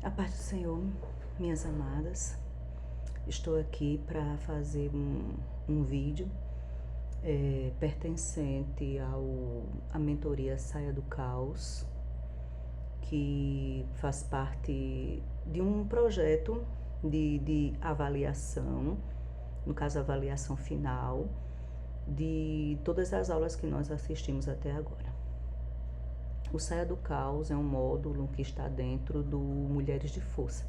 A paz do Senhor, minhas amadas. Estou aqui para fazer um vídeo pertencente à mentoria Saia do Caos, que faz parte de um projeto de avaliação, no caso, avaliação final, de todas as aulas que nós assistimos até agora. O Saia do Caos é um módulo que está dentro do Mulheres de Força.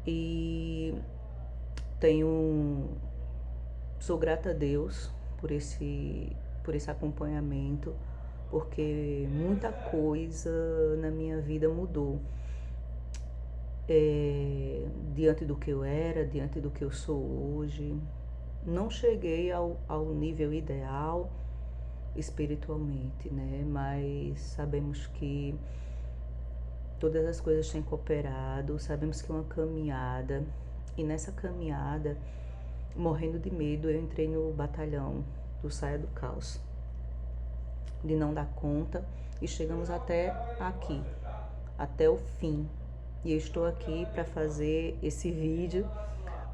E sou grata a Deus por esse acompanhamento, porque muita coisa na minha vida mudou. Diante do que eu era, diante do que eu sou hoje. Não cheguei ao nível ideal espiritualmente, né? Mas sabemos que todas as coisas têm cooperado, sabemos que é uma caminhada, e nessa caminhada, morrendo de medo, eu entrei no batalhão do Saia do Caos, de não dar conta, e chegamos até aqui, até o fim. E eu estou aqui para fazer esse vídeo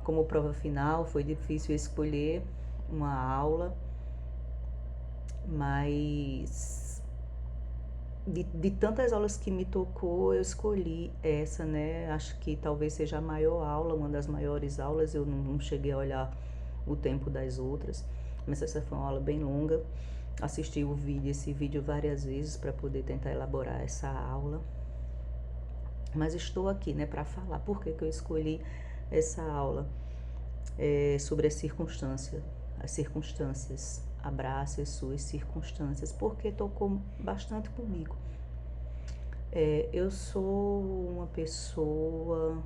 como prova final. Foi difícil escolher uma aula, mas de tantas aulas que me tocou, eu escolhi essa, né? Acho que talvez seja a maior aula, uma das maiores aulas. Eu não cheguei a olhar o tempo das outras, mas essa foi uma aula bem longa. Assisti esse vídeo várias vezes para poder tentar elaborar essa aula. Mas estou aqui, né, para falar por que eu escolhi essa aula sobre as circunstâncias. Abrace as suas circunstâncias, porque tocou bastante comigo. Eu sou uma pessoa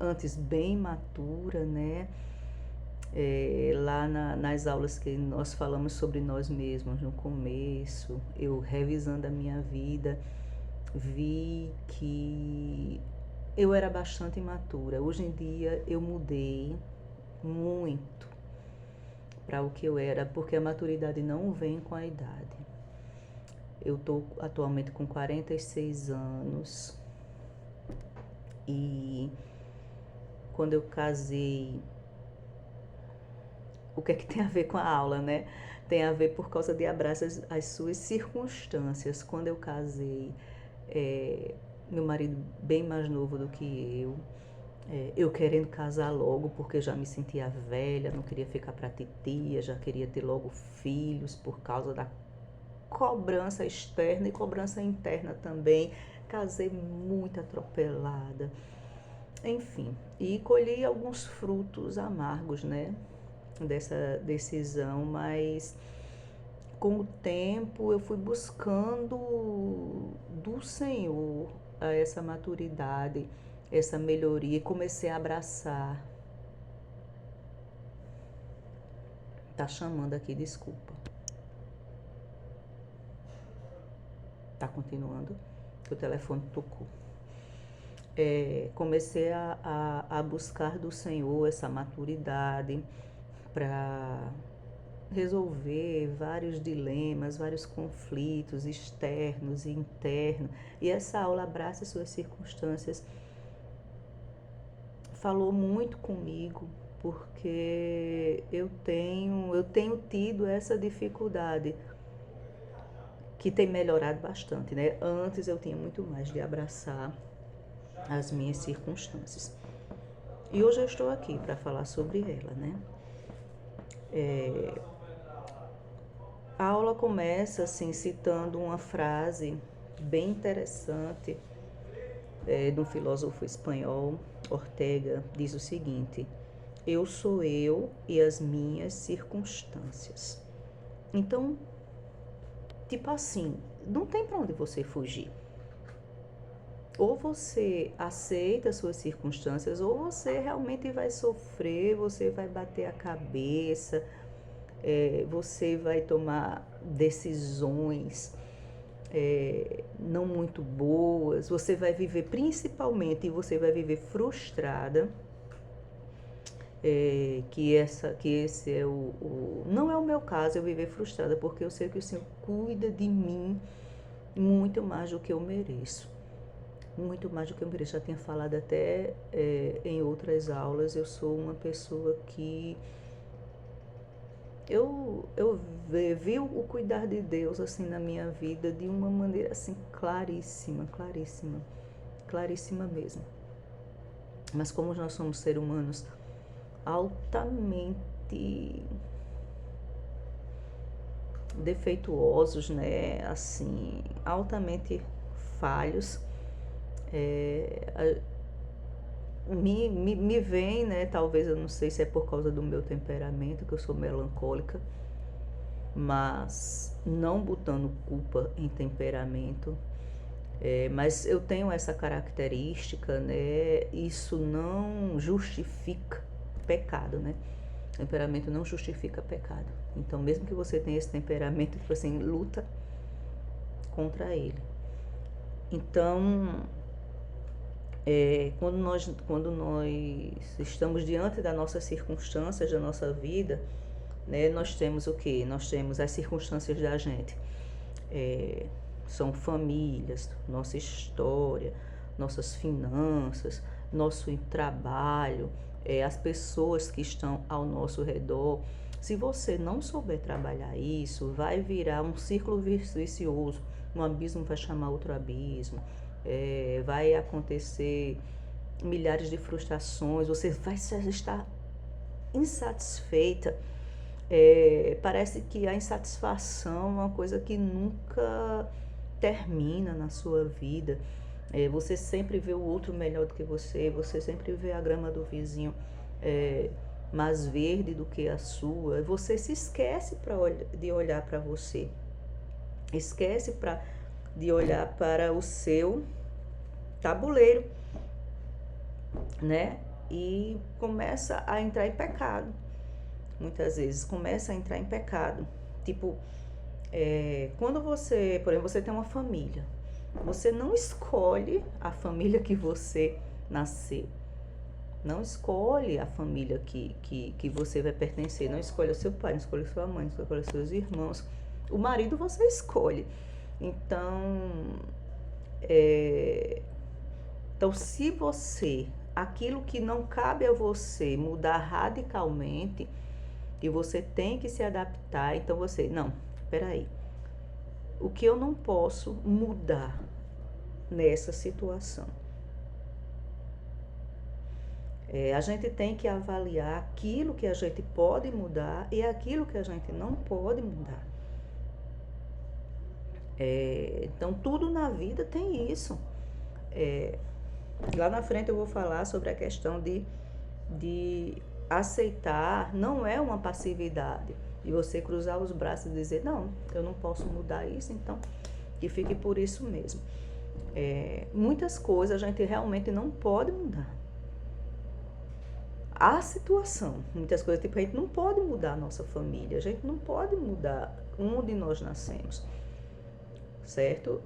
antes bem matura, né? Lá nas aulas que nós falamos sobre nós mesmos no começo, eu revisando a minha vida, vi que eu era bastante imatura. Hoje em dia eu mudei muito para o que eu era, porque a maturidade não vem com a idade. Eu estou atualmente com 46 anos e quando eu casei, o que é que tem a ver com a aula, né? Tem a ver por causa de abraçar as suas circunstâncias. Quando eu casei, meu marido bem mais novo do que eu querendo casar logo, porque já me sentia velha, não queria ficar pra titia, já queria ter logo filhos por causa da cobrança externa e cobrança interna também. Casei muito atropelada. Enfim, e colhi alguns frutos amargos, né, dessa decisão, mas com o tempo eu fui buscando do Senhor essa maturidade, essa melhoria, e comecei a abraçar. Tá chamando aqui, desculpa. Tá continuando? O telefone tocou. Comecei a buscar do Senhor essa maturidade para resolver vários dilemas, vários conflitos externos e internos. E essa aula Abraça Suas Circunstâncias falou muito comigo, porque eu tenho tido essa dificuldade, que tem melhorado bastante, né? Antes eu tinha muito mais de abraçar as minhas circunstâncias. E hoje eu estou aqui para falar sobre ela, né? A aula começa assim, citando uma frase bem interessante de um filósofo espanhol, Ortega. Diz o seguinte: eu sou eu e as minhas circunstâncias. Então, tipo assim, não tem para onde você fugir. Ou você aceita as suas circunstâncias, ou você realmente vai sofrer, você vai bater a cabeça, você vai tomar decisões não muito boas, você vai viver, principalmente, você vai viver frustrada, que esse é não é o meu caso, eu viver frustrada, porque eu sei que o Senhor cuida de mim muito mais do que eu mereço. Muito mais do que eu mereço. Já tinha falado até em outras aulas, eu sou uma pessoa que eu vi o cuidar de Deus assim na minha vida de uma maneira assim claríssima, claríssima, claríssima mesmo. Mas como nós somos seres humanos altamente defeituosos, né? Assim, altamente falhos, me vem, né? Talvez eu não sei se é por causa do meu temperamento, que eu sou melancólica, mas não botando culpa em temperamento, mas eu tenho essa característica, né? Isso não justifica pecado, né? Temperamento não justifica pecado. Então, mesmo que você tenha esse temperamento, tipo assim, luta contra ele. Então, quando nós estamos diante das nossas circunstâncias da nossa vida, né, nós temos o quê? Nós temos as circunstâncias da gente. São famílias, nossa história, nossas finanças, nosso trabalho, as pessoas que estão ao nosso redor. Se você não souber trabalhar isso, vai virar um círculo vicioso. Um abismo vai chamar outro abismo. Vai acontecer milhares de frustrações. Você vai estar insatisfeita. Parece que a insatisfação é uma coisa que nunca termina na sua vida. Você sempre vê o outro melhor do que você sempre vê a grama do vizinho mais verde do que a sua. Você se esquece de olhar para você, esquece de olhar para o seu tabuleiro, né? E começa a entrar em pecado. Muitas vezes começa a entrar em pecado. Tipo, quando você, por exemplo, você tem uma família, você não escolhe a família que você nasceu. Não escolhe a família que você vai pertencer. Não escolhe o seu pai, não escolhe a sua mãe, não escolhe os seus irmãos. O marido você escolhe. Então, se você, aquilo que não cabe a você mudar radicalmente, e você tem que se adaptar, então você, não, peraí, o que eu não posso mudar nessa situação? A gente tem que avaliar aquilo que a gente pode mudar e aquilo que a gente não pode mudar. Então, tudo na vida tem isso. Lá na frente eu vou falar sobre a questão de aceitar, não é uma passividade. E você cruzar os braços e dizer, não, eu não posso mudar isso, então que fique por isso mesmo. Muitas coisas a gente realmente não pode mudar. A situação, muitas coisas, tipo, a gente não pode mudar a nossa família, a gente não pode mudar onde nós nascemos, certo?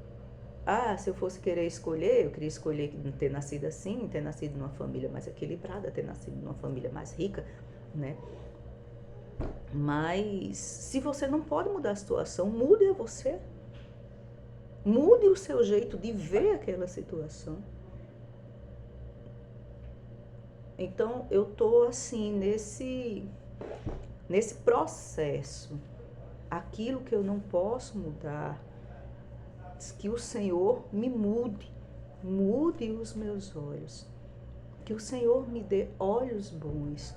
Se eu fosse querer escolher, eu queria escolher ter nascido assim, ter nascido numa família mais equilibrada, ter nascido numa família mais rica, né? Mas se você não pode mudar a situação, mude você. Mude o seu jeito de ver aquela situação. Então, eu tô assim, nesse processo. Aquilo que eu não posso mudar, que o Senhor me mude os meus olhos. Que o Senhor me dê olhos bons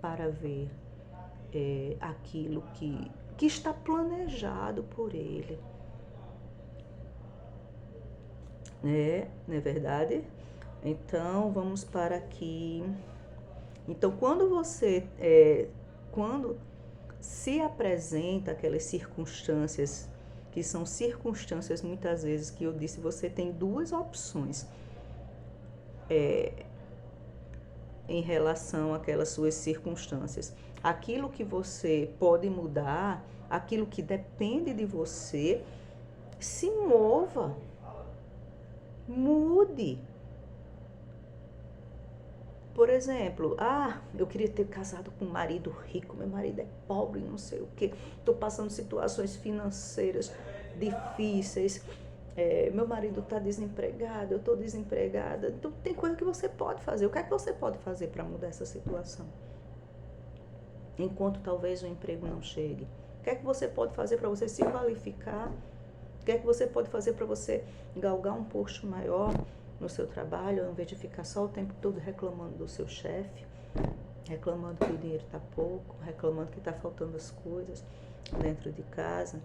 para ver aquilo que está planejado por Ele. Não é verdade? Então, vamos para aqui. Então, quando se apresenta aquelas circunstâncias, que são circunstâncias muitas vezes que eu disse, você tem duas opções em relação àquelas suas circunstâncias. Aquilo que você pode mudar, aquilo que depende de você, se mova, mude. Por exemplo, eu queria ter casado com um marido rico, meu marido é pobre, não sei o quê, estou passando situações financeiras difíceis, Meu marido está desempregado, eu estou desempregada. Então tem coisa que você pode fazer. O que é que você pode fazer para mudar essa situação? Enquanto talvez o emprego não chegue. O que é que você pode fazer para você se qualificar? O que é que você pode fazer para você galgar um posto maior no seu trabalho, ao invés de ficar só o tempo todo reclamando do seu chefe, reclamando que o dinheiro está pouco, reclamando que está faltando as coisas dentro de casa?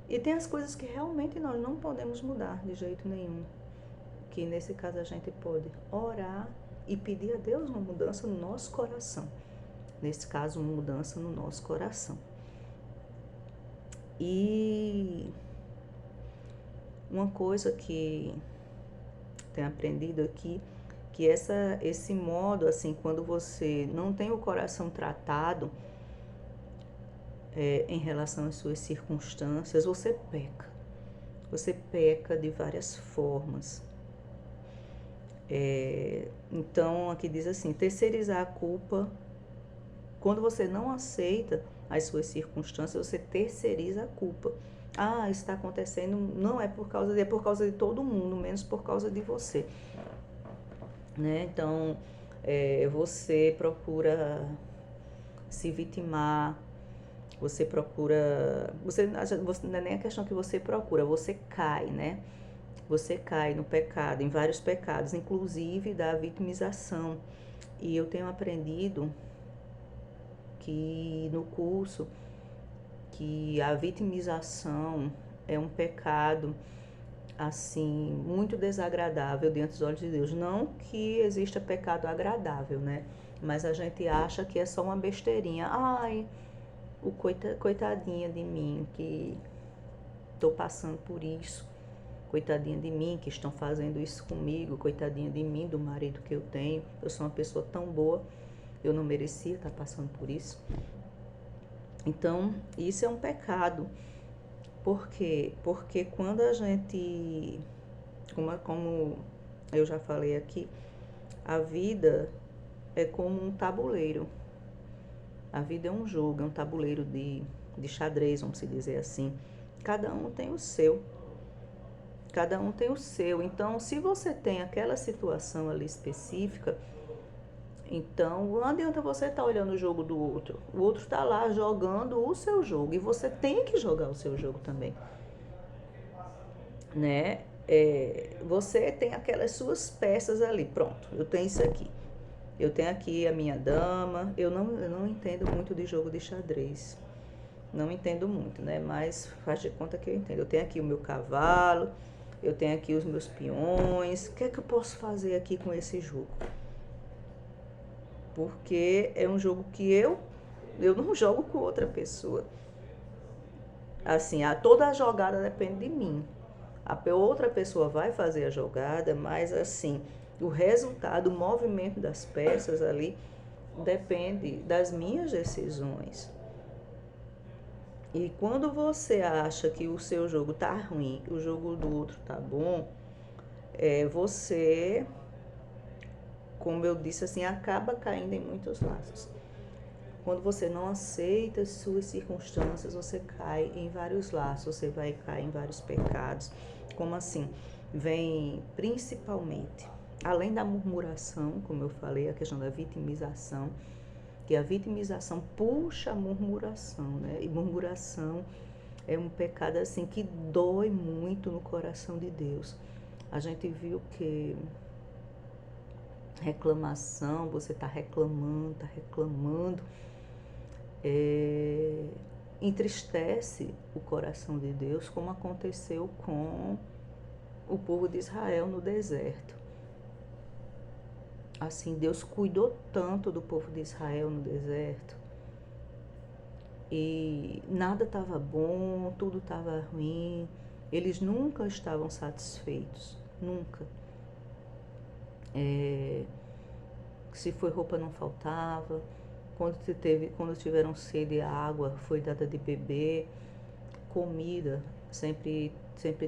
E tem as coisas que realmente nós não podemos mudar de jeito nenhum, que nesse caso a gente pode orar e pedir a Deus uma mudança no nosso coração. Nesse caso, uma mudança no nosso coração. E uma coisa que tenho aprendido aqui, que esse modo, assim, quando você não tem o coração tratado em relação às suas circunstâncias, você peca. Você peca de várias formas. Então, aqui diz assim, terceirizar a culpa. Quando você não aceita as suas circunstâncias, você terceiriza a culpa. Ah, isso está acontecendo, não é por causa de, é por causa de todo mundo, menos por causa de você. Né? Então, você procura se vitimar, você procura... Você, não é nem a questão que você procura, você cai, né? Você cai no pecado, em vários pecados, inclusive da vitimização. E eu tenho aprendido que no curso que a vitimização é um pecado assim muito desagradável diante dos olhos de Deus. Não que exista pecado agradável, né? Mas a gente acha que é só uma besteirinha. Ai, coitadinha de mim que estou passando por isso. Coitadinha de mim que estão fazendo isso comigo. Coitadinha de mim, do marido que eu tenho. Eu sou uma pessoa tão boa. Eu não merecia estar passando por isso. Então, isso é um pecado. Por quê? Porque quando a gente, como eu já falei aqui, a vida é como um tabuleiro. A vida é um jogo, é um tabuleiro de xadrez, vamos dizer assim. Cada um tem o seu. Cada um tem o seu. Então, se você tem aquela situação ali específica, então não adianta você estar olhando o jogo do outro. O outro está lá jogando o seu jogo e você tem que jogar o seu jogo também, né? Você tem aquelas suas peças ali, pronto, eu tenho isso aqui. Eu tenho aqui a minha dama, eu não entendo muito de jogo de xadrez. Não entendo muito, né? Mas faz de conta que eu entendo. Eu tenho aqui o meu cavalo, eu tenho aqui os meus peões. O que é que eu posso fazer aqui com esse jogo? Porque é um jogo que eu não jogo com outra pessoa. Assim, toda a jogada depende de mim. A outra pessoa vai fazer a jogada, mas assim, o resultado, o movimento das peças ali depende das minhas decisões. E quando você acha que o seu jogo tá ruim, o jogo do outro tá bom, você, como eu disse assim, acaba caindo em muitos laços. Quando você não aceita as suas circunstâncias, você cai em vários laços, você vai cair em vários pecados. Como assim? Vem principalmente, além da murmuração, como eu falei, a questão da vitimização, que a vitimização puxa a murmuração, né? E murmuração é um pecado assim que dói muito no coração de Deus. A gente viu que reclamação, você está reclamando, entristece o coração de Deus, como aconteceu com o povo de Israel no deserto. Assim, Deus cuidou tanto do povo de Israel no deserto e nada estava bom, tudo estava ruim, eles nunca estavam satisfeitos, nunca. Se foi roupa não faltava, quando tiveram sede, a água foi dada de beber, comida sempre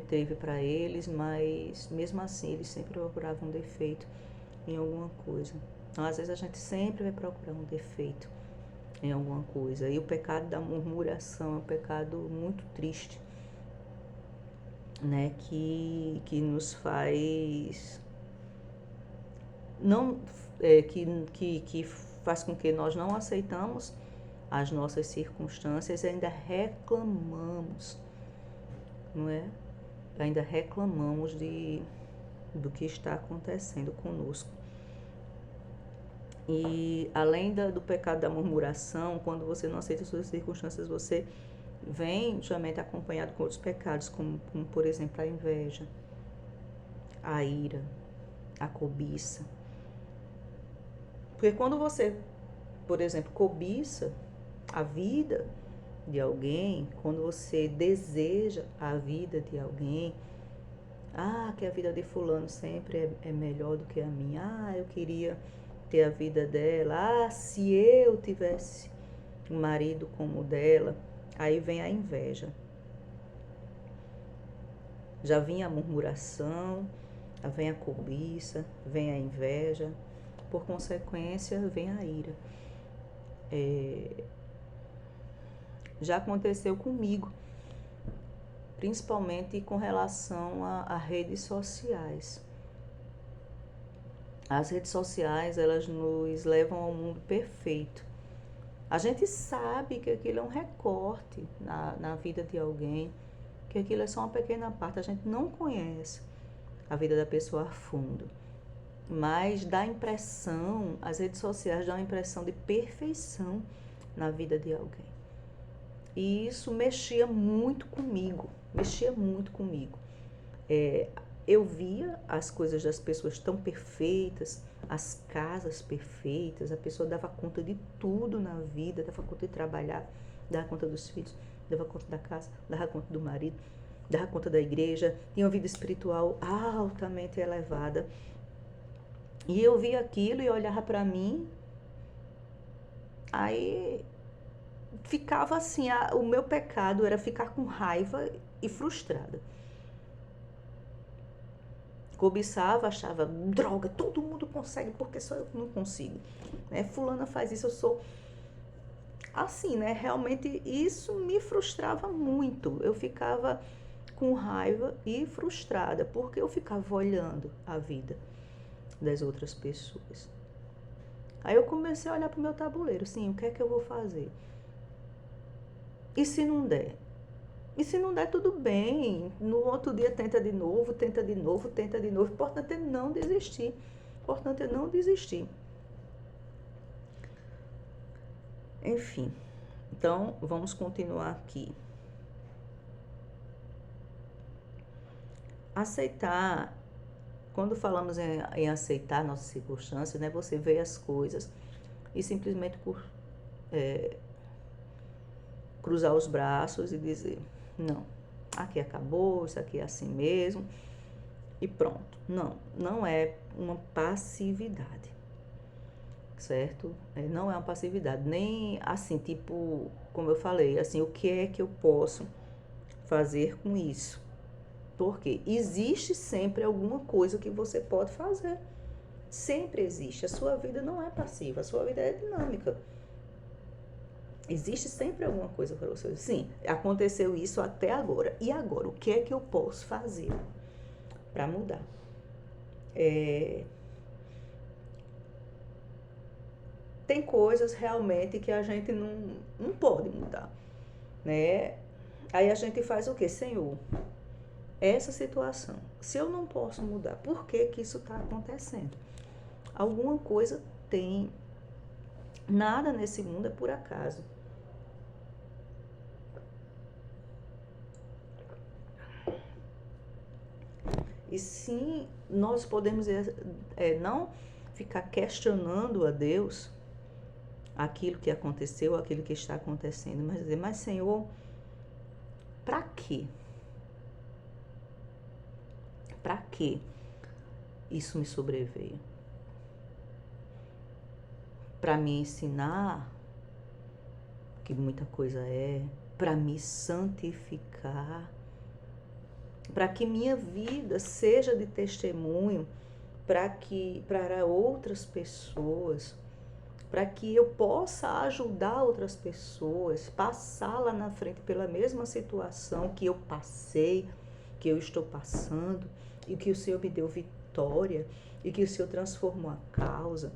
teve para eles, mas mesmo assim eles sempre procuravam um defeito em alguma coisa. Então, às vezes a gente sempre vai procurar um defeito em alguma coisa. E o pecado da murmuração é um pecado muito triste. né, que nos faz não que faz com que nós não aceitamos as nossas circunstâncias e ainda reclamamos, não é? Ainda reclamamos do que está acontecendo conosco. E além do pecado da murmuração, quando você não aceita as suas circunstâncias, você vem justamente acompanhado com outros pecados, como por exemplo a inveja, a ira, a cobiça. Porque quando você, por exemplo, cobiça a vida de alguém, quando você deseja a vida de alguém, que a vida de fulano sempre é melhor do que a minha, eu queria ter a vida dela, se eu tivesse um marido como o dela, aí vem a inveja. Já vinha a murmuração, vem a cobiça, vem a inveja, por consequência vem a ira. Já aconteceu comigo, principalmente com relação a redes sociais. As redes sociais, elas nos levam ao mundo perfeito. A gente sabe que aquilo é um recorte na vida de alguém, que aquilo é só uma pequena parte, a gente não conhece a vida da pessoa a fundo. Mas dá impressão, as redes sociais dão a impressão de perfeição na vida de alguém. E isso mexia muito comigo. Eu via as coisas das pessoas tão perfeitas, as casas perfeitas, a pessoa dava conta de tudo na vida, dava conta de trabalhar, dava conta dos filhos, dava conta da casa, dava conta do marido, dava conta da igreja, tinha uma vida espiritual altamente elevada. E eu via aquilo e olhava para mim, aí ficava assim, o meu pecado era ficar com raiva e frustrada. Cobiçava, achava, droga, todo mundo consegue, porque só eu que não consigo. Né? Fulana faz isso, eu sou assim, né? Realmente isso me frustrava muito. Eu ficava com raiva e frustrada, porque eu ficava olhando a vida das outras pessoas. Aí eu comecei a olhar para o meu tabuleiro, sim, o que é que eu vou fazer? E se não der? E se não der, tudo bem. No outro dia tenta de novo, tenta de novo, tenta de novo. O importante é não desistir. O importante é não desistir. Enfim, então vamos continuar aqui. Aceitar, quando falamos em aceitar nossas circunstâncias, né, você vê as coisas e simplesmente por cruzar os braços e dizer, não, aqui acabou, isso aqui é assim mesmo e pronto. Não é uma passividade, certo? Não é uma passividade, nem assim, tipo, como eu falei, assim, o que é que eu posso fazer com isso? Porque existe sempre alguma coisa que você pode fazer. Sempre existe. A sua vida não é passiva, a sua vida é dinâmica. Existe sempre alguma coisa para você. Sim, aconteceu isso até agora. E agora? O que é que eu posso fazer para mudar? Tem coisas realmente que a gente não pode mudar, né? Aí a gente faz o quê? Senhor, essa situação, se eu não posso mudar, por que que isso está acontecendo? Alguma coisa tem. Nada nesse mundo é por acaso. E sim, nós podemos não ficar questionando a Deus aquilo que aconteceu, aquilo que está acontecendo, mas dizer, mas Senhor, para quê? Para que isso me sobreveio? Para me ensinar que muita coisa para me santificar, para que minha vida seja de testemunho para outras pessoas, para que eu possa ajudar outras pessoas, passar lá na frente pela mesma situação que eu passei, que eu estou passando e que o Senhor me deu vitória e que o Senhor transformou a causa,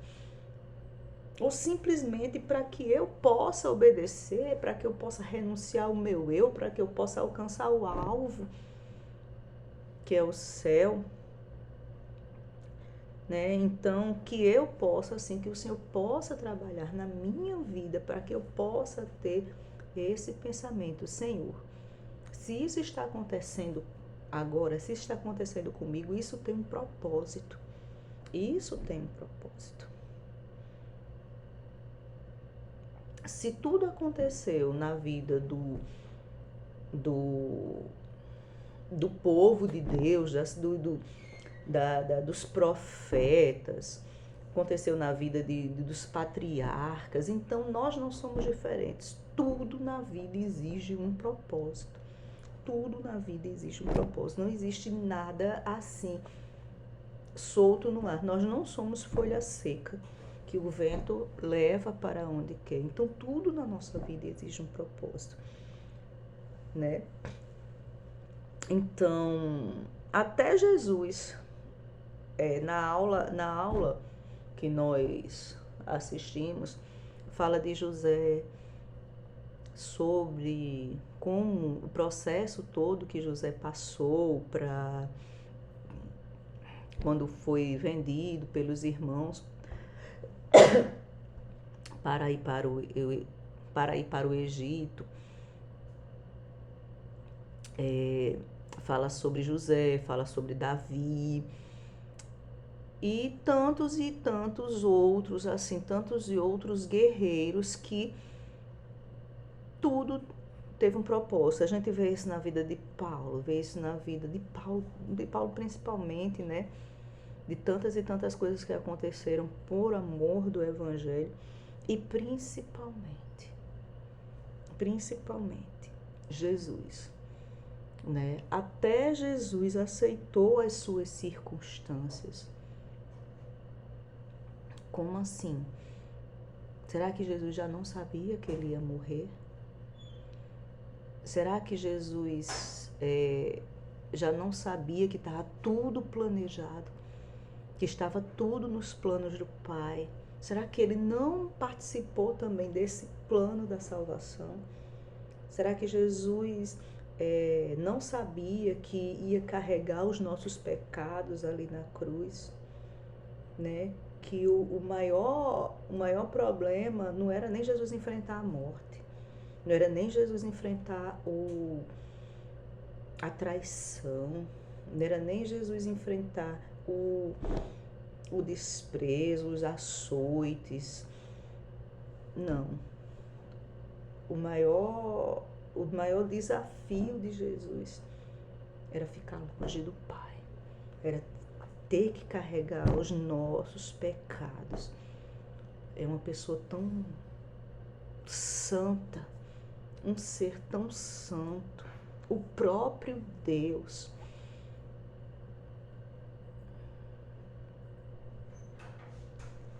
ou simplesmente para que eu possa obedecer, para que eu possa renunciar ao meu eu, para que eu possa alcançar o alvo, que é o céu, né? Então, que eu possa, assim, que o Senhor possa trabalhar na minha vida, para que eu possa ter esse pensamento: Senhor, se isso está acontecendo agora, se isso está acontecendo comigo, isso tem um propósito. Isso tem um propósito. Se tudo aconteceu na vida do povo de Deus, dos profetas, aconteceu na vida dos patriarcas, então nós não somos diferentes. Tudo na vida exige um propósito. Tudo na vida exige um propósito. Não existe nada assim, solto no ar. Nós não somos folha seca que o vento leva para onde quer. Então tudo na nossa vida exige um propósito, né? Então, até Jesus, na aula que nós assistimos, fala de José, sobre como o processo todo que José passou para quando foi vendido pelos irmãos para ir para o Egito. Fala sobre José, fala sobre Davi e tantos outros, assim, tantos e outros guerreiros que tudo teve um propósito. A gente vê isso na vida de Paulo, vê isso na vida de Paulo principalmente, né? De tantas e tantas coisas que aconteceram por amor do Evangelho e principalmente Jesus, né? Até Jesus aceitou as suas circunstâncias. Como assim? Será que Jesus já não sabia que ele ia morrer? Será que Jesus já não sabia que estava tudo planejado, que estava tudo nos planos do Pai? Será que ele não participou também desse plano da salvação? Será que Jesus não sabia que ia carregar os nossos pecados ali na cruz, né? Que o maior problema não era nem Jesus enfrentar a morte, não era nem Jesus enfrentar a traição, não era nem Jesus enfrentar o desprezo, os açoites. Não. O maior desafio de Jesus era ficar longe do Pai, era ter que carregar os nossos pecados. É uma pessoa tão santa, um ser tão santo, o próprio Deus.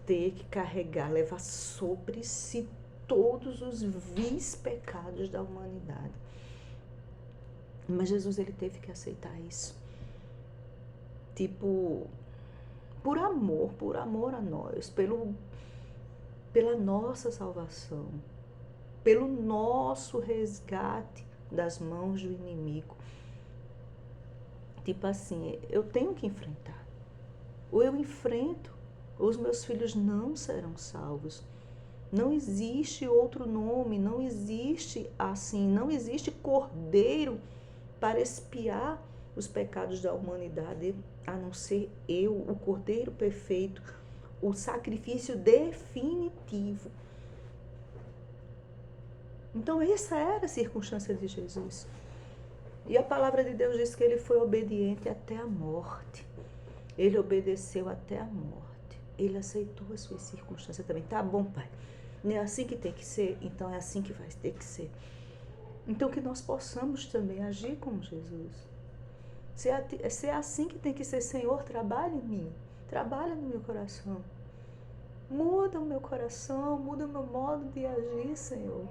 Ter que carregar, levar sobre si todos os vis pecados da humanidade. Mas Jesus, ele teve que aceitar isso. Tipo, por amor a nós, pela nossa salvação, pelo nosso resgate das mãos do inimigo. Tipo assim, eu tenho que enfrentar. Ou eu enfrento, ou os meus filhos não serão salvos. Não existe outro nome, não existe assim, não existe cordeiro para expiar os pecados da humanidade, a não ser eu, o cordeiro perfeito, o sacrifício definitivo. Então essa era a circunstância de Jesus. E a palavra de Deus diz que ele foi obediente até a morte. Ele obedeceu até a morte. Ele aceitou as suas circunstâncias também. Tá bom, Pai. Não é assim que tem que ser, então é assim que vai ter que ser. Então que nós possamos também agir como Jesus. Se é assim que tem que ser, Senhor, trabalha em mim. Trabalha no meu coração. Muda o meu coração, muda o meu modo de agir, Senhor.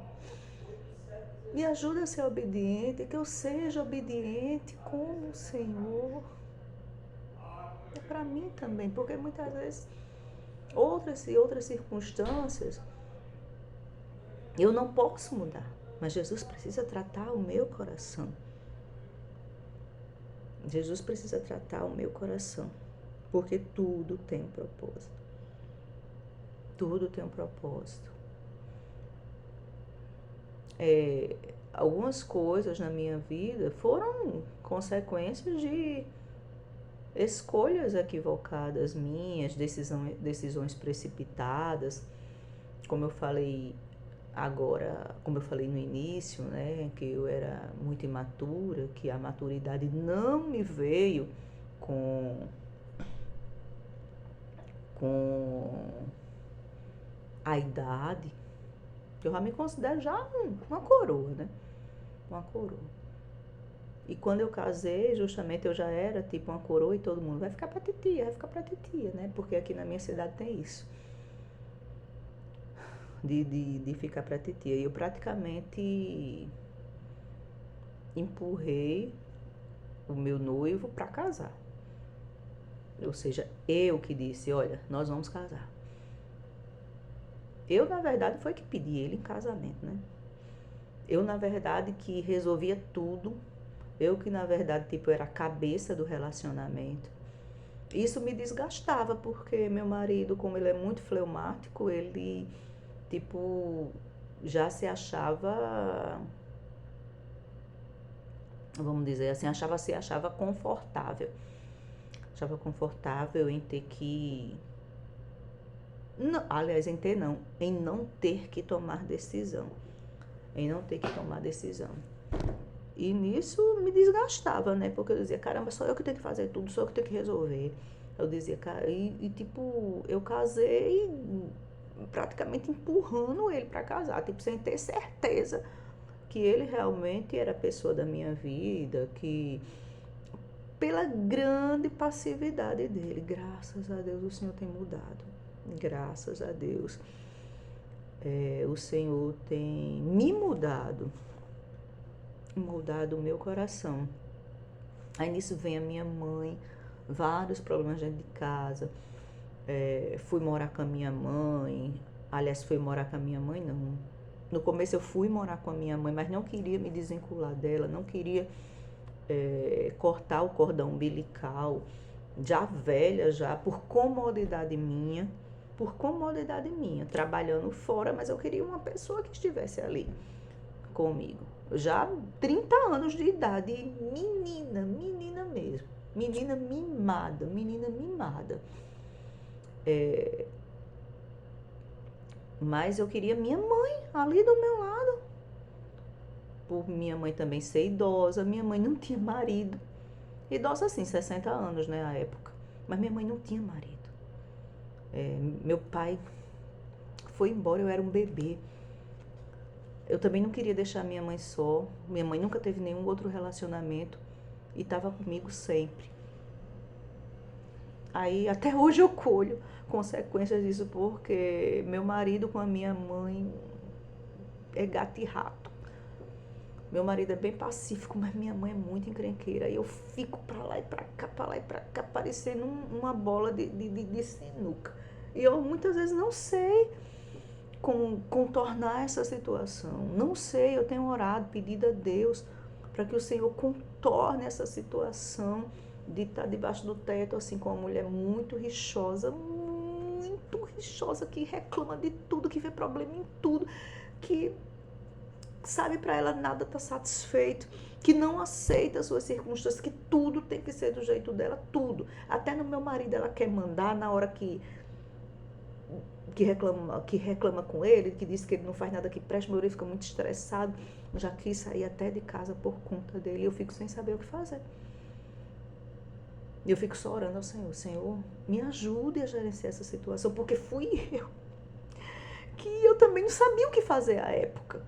Me ajuda a ser obediente, que eu seja obediente como o Senhor. É para mim também, porque muitas vezes outras e outras circunstâncias eu não posso mudar, mas Jesus precisa tratar o meu coração. Jesus precisa tratar o meu coração, porque tudo tem um propósito. Tudo tem um propósito. Algumas coisas na minha vida foram consequências de escolhas equivocadas minhas, decisões precipitadas, como eu falei agora, como eu falei no início, né, que eu era muito imatura, que a maturidade não me veio com a idade. Eu já me considero já uma coroa, né? Uma coroa. E quando eu casei, justamente eu já era tipo uma coroa e todo mundo vai ficar pra titia, né? Porque aqui na minha cidade tem isso. De ficar pra titia. E eu praticamente empurrei o meu noivo pra casar. Ou seja, eu que disse, olha, nós vamos casar. Eu, na verdade, foi que pedi ele em casamento, né? Eu, na verdade, que resolvia tudo. Eu que, na verdade, tipo, era a cabeça do relacionamento. Isso me desgastava, porque meu marido, como ele é muito fleumático, ele, tipo, já se achava, vamos dizer assim, se achava confortável. Achava confortável em ter que... Não, aliás, em não ter que tomar decisão. Em não ter que tomar decisão. E nisso me desgastava, né? Porque eu dizia, caramba, só eu que tenho que fazer tudo, só eu que tenho que resolver. Eu dizia, cara, tipo, eu casei praticamente empurrando ele pra casar, tipo, sem ter certeza que ele realmente era a pessoa da minha vida, que pela grande passividade dele, graças a Deus o Senhor tem mudado. Graças a Deus. O Senhor tem me mudado o meu coração. Aí nisso vem a minha mãe, vários problemas dentro de casa. Fui morar com a minha mãe. Aliás, fui morar com a minha mãe, não. No começo eu fui morar com a minha mãe, mas não queria me desvincular dela, não queria cortar o cordão umbilical. Já velha, já, por comodidade minha, trabalhando fora, mas eu queria uma pessoa que estivesse ali comigo. Já 30 anos de idade, menina mesmo, menina mimada. Mas eu queria minha mãe ali do meu lado. Por minha mãe também ser idosa, minha mãe não tinha marido. Idosa assim, 60 anos, né, à época. Mas minha mãe não tinha marido. Meu pai foi embora, eu era um bebê. Eu também não queria deixar minha mãe só. Minha mãe nunca teve nenhum outro relacionamento e estava comigo sempre. Aí até hoje eu colho consequências disso, porque meu marido com a minha mãe é gato e rato. Meu marido é bem pacífico, mas minha mãe é muito encrenqueira. E eu fico pra lá e pra cá, parecendo uma bola de sinuca. E eu muitas vezes não sei contornar essa situação. Não sei, eu tenho orado, pedido a Deus para que o Senhor contorne essa situação de estar debaixo do teto, assim, com uma mulher muito rixosa, que reclama de tudo, que vê problema em tudo, que sabe, para ela nada está satisfeito, que não aceita as suas circunstâncias, que tudo tem que ser do jeito dela, tudo. Até no meu marido ela quer mandar na hora que reclama com ele, que diz que ele não faz nada que preste, meu marido fica muito estressado, já quis sair até de casa por conta dele, eu fico sem saber o que fazer. E eu fico só orando ao Senhor, Senhor, me ajude a gerenciar essa situação, porque fui eu, que eu também não sabia o que fazer à época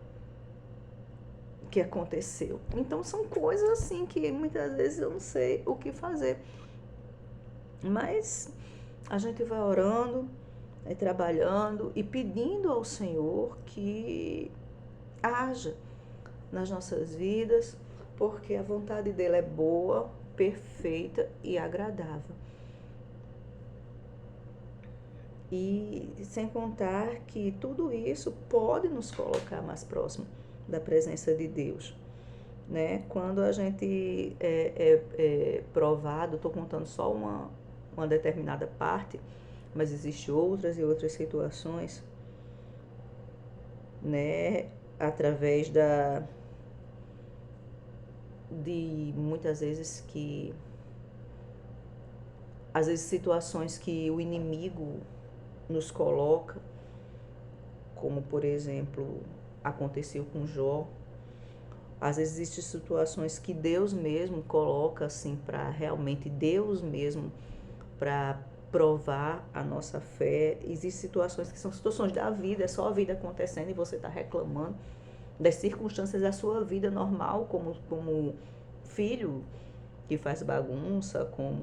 que aconteceu. Então são coisas assim que muitas vezes eu não sei o que fazer. Mas a gente vai orando, trabalhando e pedindo ao Senhor que haja nas nossas vidas, porque a vontade dele é boa, perfeita e agradável. E sem contar que tudo isso pode nos colocar mais próximo da presença de Deus, né? Quando a gente é provado, estou contando só uma determinada parte, mas existem outras e outras situações, né? Através de muitas vezes às vezes situações que o inimigo nos coloca, como por exemplo aconteceu com Jó. Às vezes existem situações que Deus mesmo coloca assim para realmente Deus mesmo para provar a nossa fé. Existem situações que são situações da vida, é só a vida acontecendo e você está reclamando das circunstâncias da sua vida normal, como filho que faz bagunça, como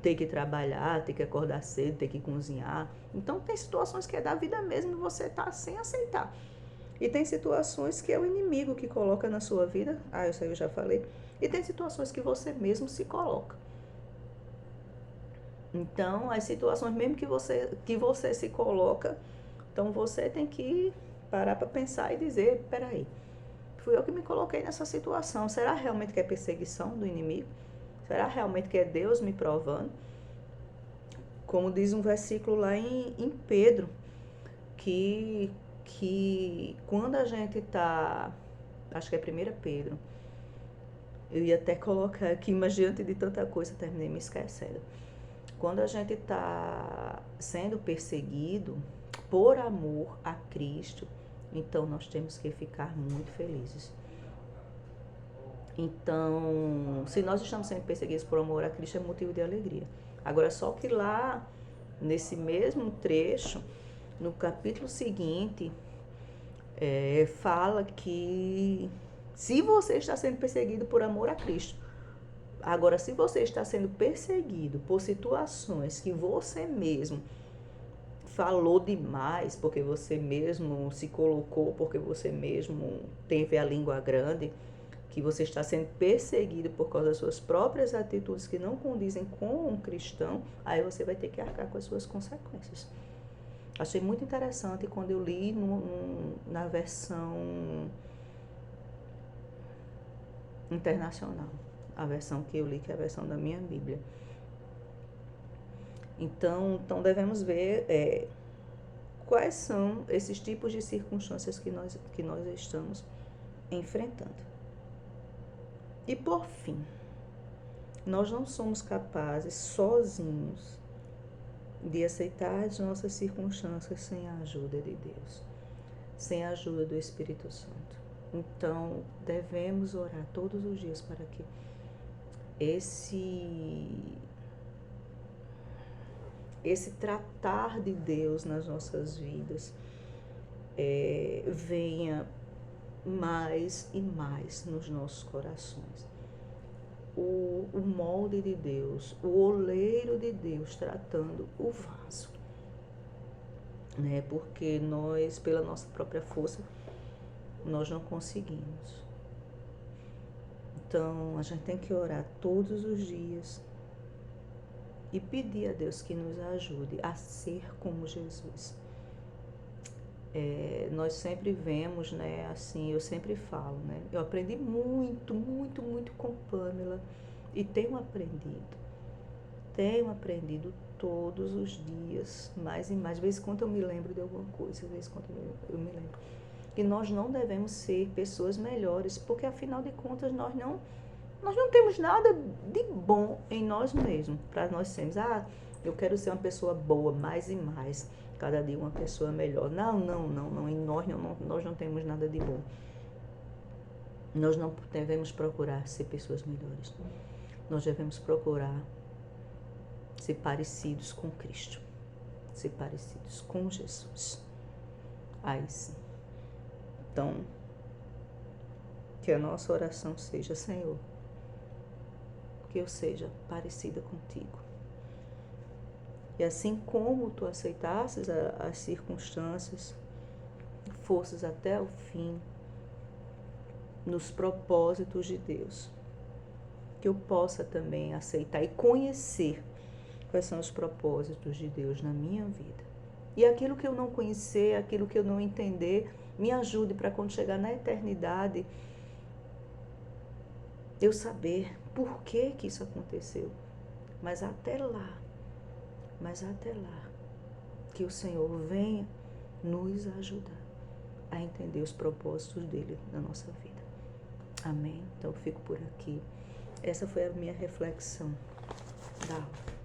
ter que trabalhar, ter que acordar cedo, ter que cozinhar. Então tem situações que é da vida mesmo e você está sem aceitar. E tem situações que é o inimigo que coloca na sua vida. Isso aí eu já falei. E tem situações que você mesmo se coloca. Então, as situações mesmo que você se coloca, então você tem que parar para pensar e dizer, peraí, fui eu que me coloquei nessa situação. Será realmente que é perseguição do inimigo? Será realmente que é Deus me provando? Como diz um versículo lá em Pedro, que quando a gente está, acho que é 1 Pedro, eu ia até colocar aqui, mas diante de tanta coisa terminei me esquecendo. Quando a gente está sendo perseguido por amor a Cristo, então nós temos que ficar muito felizes. Então, se nós estamos sendo perseguidos por amor a Cristo, é motivo de alegria. Agora, só que lá, nesse mesmo trecho, no capítulo seguinte, fala que se você está sendo perseguido por amor a Cristo, agora se você está sendo perseguido por situações que você mesmo falou demais, porque você mesmo se colocou, porque você mesmo teve a língua grande, que você está sendo perseguido por causa das suas próprias atitudes que não condizem com um cristão, aí você vai ter que arcar com as suas consequências. Achei muito interessante quando eu li na versão internacional, a versão que eu li, que é a versão da minha Bíblia. Então devemos ver quais são esses tipos de circunstâncias que nós estamos enfrentando. E por fim, nós não somos capazes sozinhos de aceitar as nossas circunstâncias sem a ajuda de Deus, sem a ajuda do Espírito Santo. Então, devemos orar todos os dias para que esse tratar de Deus nas nossas vidas venha mais e mais nos nossos corações. O molde de Deus, o oleiro de Deus tratando o vaso, né? Porque nós, pela nossa própria força, nós não conseguimos. Então, a gente tem que orar todos os dias e pedir a Deus que nos ajude a ser como Jesus. Nós sempre vemos, né, assim, eu sempre falo, né, eu aprendi muito, muito, muito com Pamela e tenho aprendido todos os dias, mais e mais. De vez em quando eu me lembro de alguma coisa, de vez em quando eu me lembro. E nós não devemos ser pessoas melhores, porque afinal de contas nós não temos nada de bom em nós mesmos, para nós sermos, eu quero ser uma pessoa boa, mais e mais, cada dia uma pessoa melhor. Não, em nós não temos nada de bom. Nós não devemos procurar ser pessoas melhores. Nós devemos procurar ser parecidos com Cristo, ser parecidos com Jesus. Aí sim. Então, que a nossa oração seja, Senhor, que eu seja parecida contigo. E assim como tu aceitasses as circunstâncias, fosses até o fim, nos propósitos de Deus. Que eu possa também aceitar e conhecer quais são os propósitos de Deus na minha vida. E aquilo que eu não conhecer, aquilo que eu não entender, me ajude para quando chegar na eternidade, eu saber por que que isso aconteceu. Mas até lá, que o Senhor venha nos ajudar a entender os propósitos dele na nossa vida. Amém? Então eu fico por aqui. Essa foi a minha reflexão da aula.